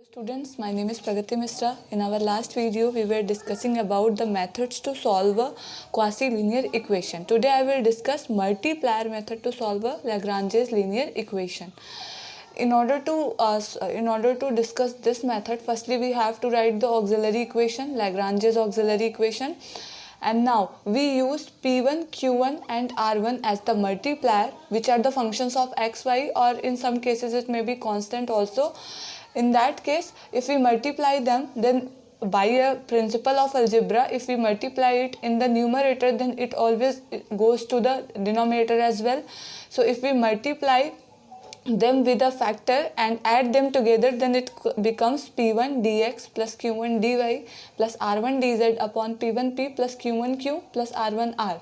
Students, my name is Pragati Misra. In our last video, we were discussing about the methods to solve a quasi-linear equation. Today, I will discuss multiplier method to solve a Lagrange's linear equation. In order to discuss this method, firstly we have to write the auxiliary equation, Lagrange's auxiliary equation. And now we use P1, Q1 and R1 as the multiplier, which are the functions of x, y, or in some cases it may be constant also. In that case, if we multiply them, then by a principle of algebra, if we multiply it in the numerator, then it always goes to the denominator as well. So if we multiply them with a factor and add them together, then it becomes P1 dx plus Q1 dy plus R1 dz upon P1 p plus Q1 q plus R1 r.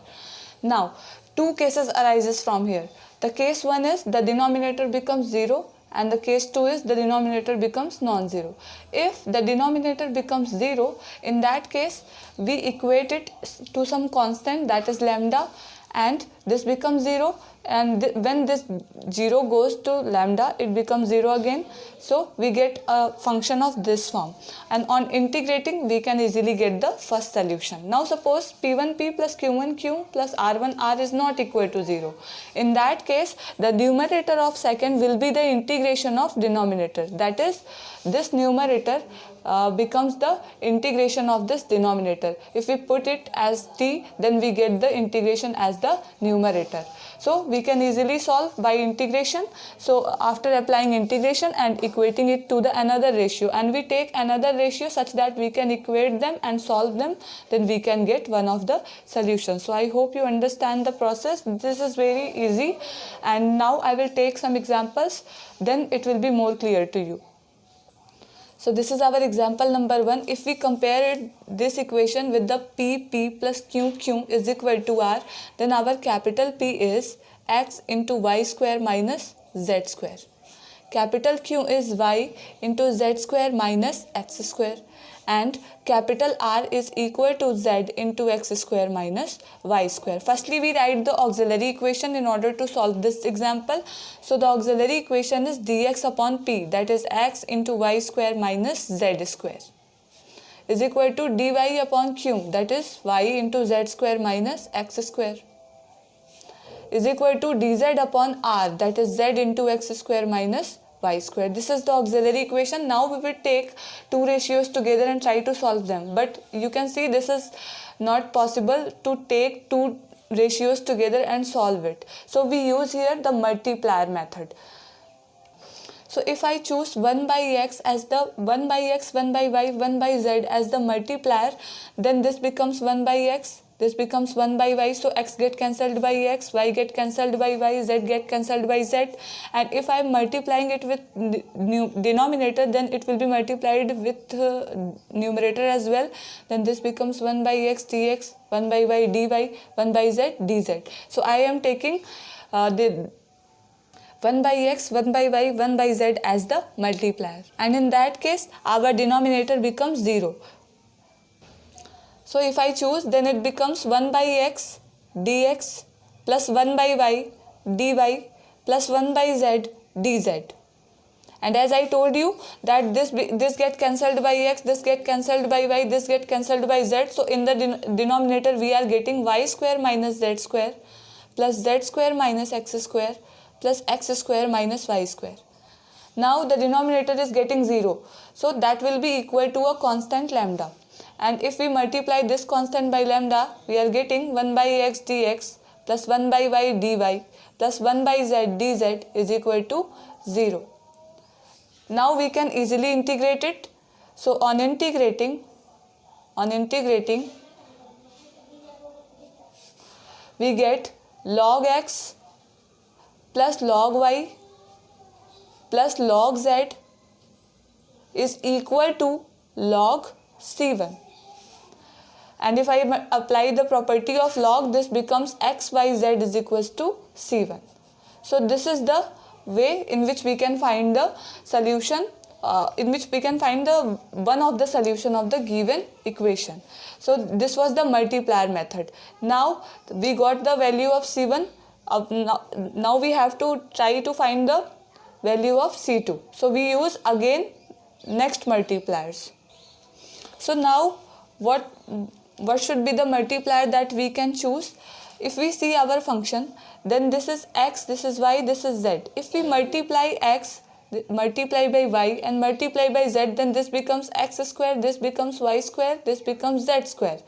Now, two cases arises from here. The case one is the denominator becomes 0 and the case 2 is the denominator becomes non-zero. If the denominator becomes 0, in that case we equate it to some constant, that is lambda, and this becomes 0, and when this 0 goes to lambda, it becomes 0 again. So we get a function of this form, and on integrating we can easily get the first solution. Now suppose P1p plus Q1q plus R1r is not equal to 0. In that case, the numerator of second will be the integration of denominator, that is this numerator becomes the integration of this denominator. If we put it as t, then we get the integration as the numerator. So we can easily solve by integration. So after applying integration and equating it to the another ratio, and we take another ratio such that we can equate them and solve them, then we can get one of the solutions. So I hope you understand the process. This is very easy, and now I will take some examples, then it will be more clear to you. So this is our example number 1. If we compare this equation with the P plus Q is equal to R, then our capital P is x into y square minus z square. Capital Q is y into z square minus x square, and capital R is equal to z into x square minus y square. Firstly, we write the auxiliary equation in order to solve this example. So the auxiliary equation is dx upon p, that is x into y square minus z square, is equal to dy upon q, that is y into z square minus x square, is equal to dz upon r, that is z into x square minus y square. This is the auxiliary equation. Now we will take two ratios together and try to solve them. But you can see this is not possible to take two ratios together and solve it. So we use here the multiplier method. So if I choose 1 by x as the 1 by x, 1 by y, 1 by z as the multiplier, then this becomes 1 by x, this becomes 1 by y, so x get cancelled by x, y get cancelled by y, z get cancelled by z. And if I am multiplying it with denominator, then it will be multiplied with numerator as well. Then this becomes 1 by x dx, 1 by y dy, 1 by z dz. So I am taking the 1 by x, 1 by y, 1 by z as the multiplier, and in that case our denominator becomes 0. So if I choose, then it becomes 1 by x dx plus 1 by y dy plus 1 by z dz. And as I told you that this get cancelled by x, this get cancelled by y, this get cancelled by z. So in the denominator we are getting y square minus z square plus z square minus x square plus x square minus y square. Now the denominator is getting 0. So that will be equal to a constant lambda. And if we multiply this constant by lambda, we are getting 1 by x dx plus 1 by y dy plus 1 by z dz is equal to 0. Now we can easily integrate it. So on integrating, we get log x plus log y plus log z is equal to log c1. And if I apply the property of log, this becomes x, y, z is equals to c1. So this is the way in which we can find the solution, in which we can find the one of the solution of the given equation. So this was the multiplier method. Now we got the value of c1. Now we have to try to find the value of c2. So we use again next multipliers. So now what should be the multiplier that we can choose? If we see our function, then this is x, this is y, this is z. If we multiply x, multiply by y and multiply by z, then this becomes x square, this becomes y square, this becomes z square.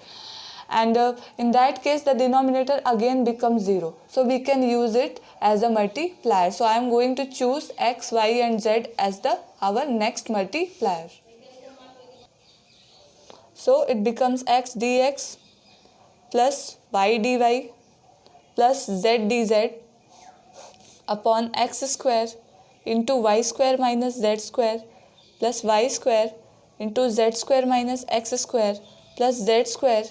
And in that case the denominator again becomes 0. So we can use it as a multiplier. So I am going to choose x, y and z as our next multiplier. So it becomes x dx plus y dy plus z dz upon x square into y square minus z square plus y square into z square minus x square plus z square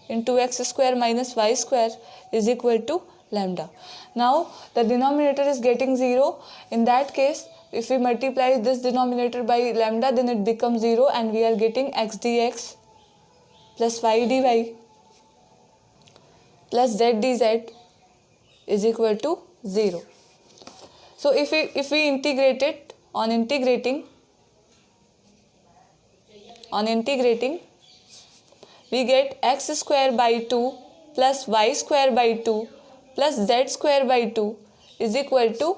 into x square minus y square is equal to lambda. Now the denominator is getting 0. In that case, if we multiply this denominator by lambda, then it becomes 0 and we are getting x dx plus y dy plus z dz is equal to 0. So if we integrate it, on integrating we get x square by 2 plus y square by 2 plus z square by 2 is equal to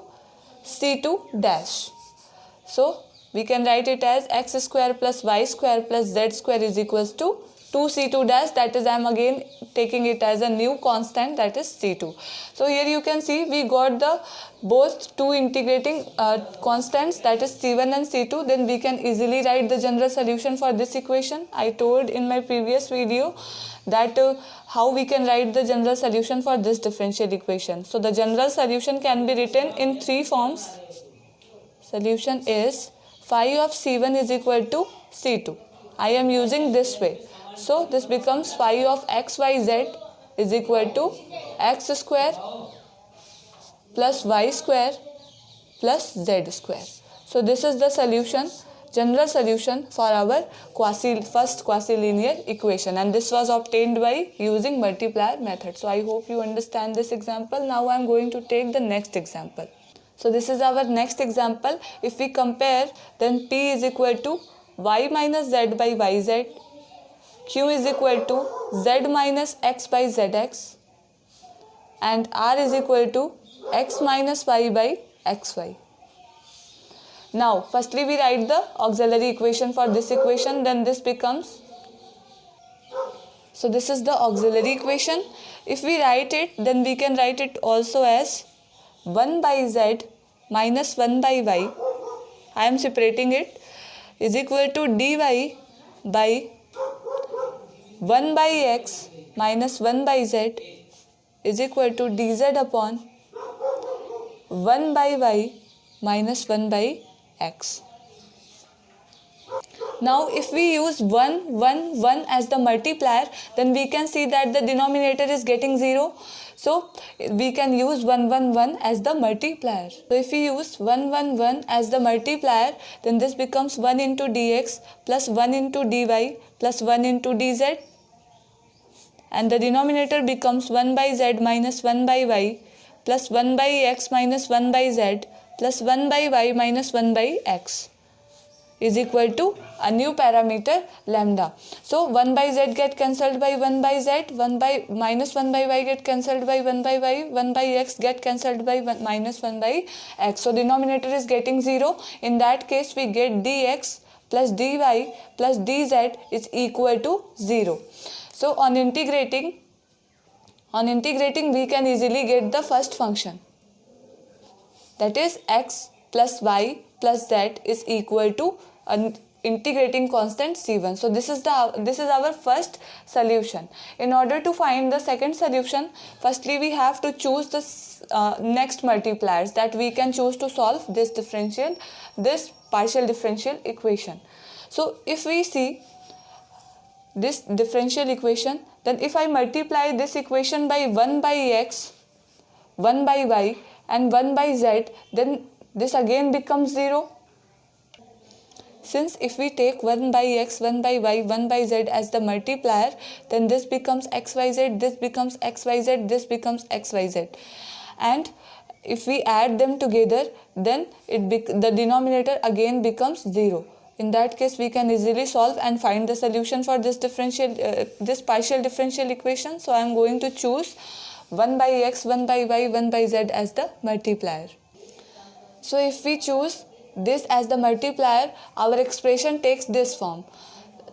c2 dash. So we can write it as x square plus y square plus z square is equals to 2c2 dash, that is I am again taking it as a new constant, that is c2. So here you can see we got the both two integrating constants, that is c1 and c2. Then we can easily write the general solution for this equation. I told in my previous video that how we can write the general solution for this differential equation. So the general solution can be written in three forms. Solution is phi of c1 is equal to c2. I am using this way. So this becomes phi of xyz is equal to x square plus y square plus z square. So this is the solution, general solution for our first quasi-linear equation, and this was obtained by using multiplier method. So I hope you understand this example. Now I am going to take the next example. So this is our next example. If we compare, then p is equal to y minus z by yz, q is equal to z minus x by zx, and r is equal to x minus y by xy. Now firstly we write the auxiliary equation for this equation, then this becomes, so this is the auxiliary equation. If we write it, then we can write it also as 1 by z minus 1 by y, I am separating it, is equal to dy by 1 by x minus 1 by z is equal to dz upon 1 by y minus 1 by x. Now if we use 1, 1, 1 as the multiplier, then we can see that the denominator is getting 0. So we can use 1, 1, 1 as the multiplier. So if we use 1, 1, 1 as the multiplier, then this becomes 1 into dx plus 1 into dy plus 1 into dz, and the denominator becomes 1 by z minus 1 by y plus 1 by x minus 1 by z plus 1 by y minus 1 by x is equal to a new parameter lambda. So 1 by z get cancelled by 1 by z, 1 by minus 1 by y get cancelled by 1 by y, 1 by x get cancelled by minus 1 by x. So denominator is getting 0. In that case we get dx plus dy plus dz is equal to 0. So on integrating we can easily get the first function, that is x plus y plus z is equal to an integrating constant c1. So this is our first solution. In order to find the second solution, firstly we have to choose the next multipliers that we can choose to solve this partial differential equation. So if we see this differential equation, then if I multiply this equation by 1 by x, 1 by y and 1 by z, then this again becomes 0. Since if we take 1 by x, 1 by y, 1 by z as the multiplier, then this becomes xyz, this becomes xyz, this becomes xyz. And if we add them together, then the denominator again becomes 0. In that case, we can easily solve and find the solution for this partial differential equation. So I am going to choose 1 by x, 1 by y, 1 by z as the multiplier. So if we choose this as the multiplier, our expression takes this form.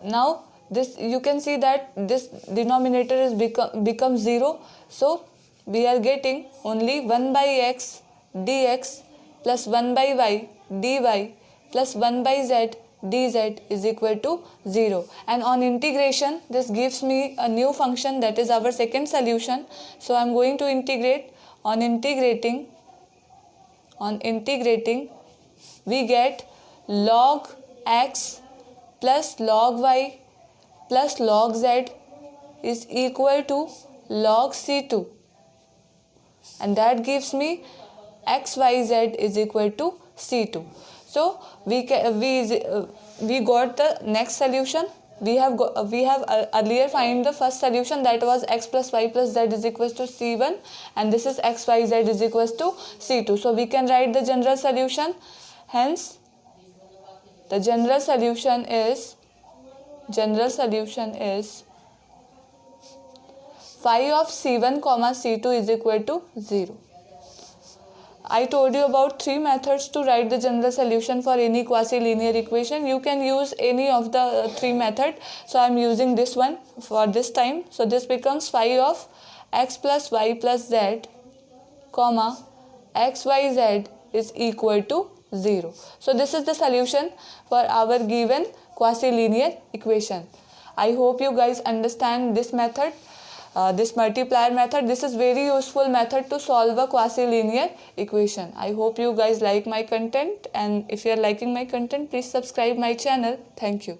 Now this, you can see that this denominator is become 0. So we are getting only 1 by x dx plus 1 by y dy plus 1 by z dz is equal to 0. And on integration, this gives me a new function, that is our second solution. So I am going to integrate. On integrating, we get log x plus log y plus log z is equal to log c2, and that gives me xyz is equal to c2. So we got the next solution. We have earlier find the first solution, that was x plus y plus z is equals to c1, and this is x y z is equals to c2. So we can write the general solution. Hence the general solution is phi of c1 comma c2 is equal to 0. I told you about 3 methods to write the general solution for any quasi-linear equation. You can use any of the 3 methods. So I am using this one for this time. So this becomes phi of x plus y plus z comma xyz is equal to 0. So this is the solution for our given quasi-linear equation. I hope you guys understand this method. This multiplier method. This is very useful method to solve a quasi-linear equation. I hope you guys like my content, and if you are liking my content, please subscribe my channel. Thank you.